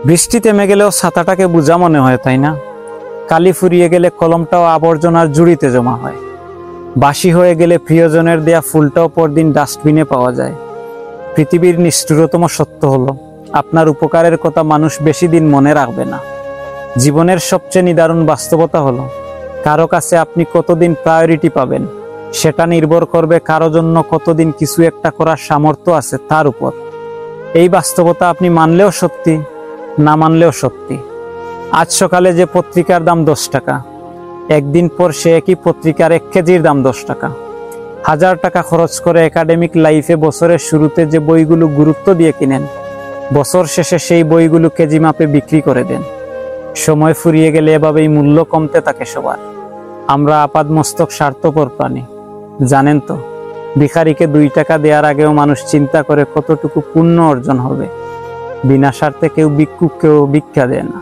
বৃষ্টি থেমে গেলেও ছাতাটাকে বোঝা মনে হয়, তাই না? কালি ফুরিয়ে গেলে কলমটাও আবর্জনার জুড়িতে জমা হয়। বাসি হয়ে গেলে প্রিয়জনের দেয়া ফুলটাও পরদিন ডাস্টবিনে পাওয়া যায়। পৃথিবীর নিষ্ঠুরতম সত্য হলো, আপনার উপকারের কথা মানুষ বেশি দিন মনে রাখবে না। জীবনের সবচেয়ে নিদারুণ বাস্তবতা হলো, কারো কাছে আপনি কতদিন প্রায়োরিটি পাবেন সেটা নির্ভর করবে কারো জন্য কতদিন কিছু একটা করার সামর্থ্য আছে তার উপর। এই বাস্তবতা আপনি মানলেও সত্যি, না মানলেও সত্যি। আজ সকালে যে পত্রিকার দাম 10 টাকা, একদিন পর সে একই পত্রিকার 1 কেজির দাম 10 টাকা। 1000 টাকা খরচ করে একাডেমিক লাইফে বছরের শুরুতে যে বইগুলো গুরুত্ব দিয়ে কিনেন, বছর শেষে সেই বইগুলো কেজি মাপে বিক্রি করে দেন। সময় ফুরিয়ে গেলে এভাবেই মূল্য কমতে থাকে সবার। আমরা আপাদমস্তক স্বার্থপর প্রাণী। জানেন তো, ভিখারিকে 2 টাকা দেওয়ার আগেও মানুষ চিন্তা করে কতটুকু পুণ্য অর্জন হবে। বিনা স্বার্থে কেউ ভিক্ষুককেও ভিক্ষা দেয় না।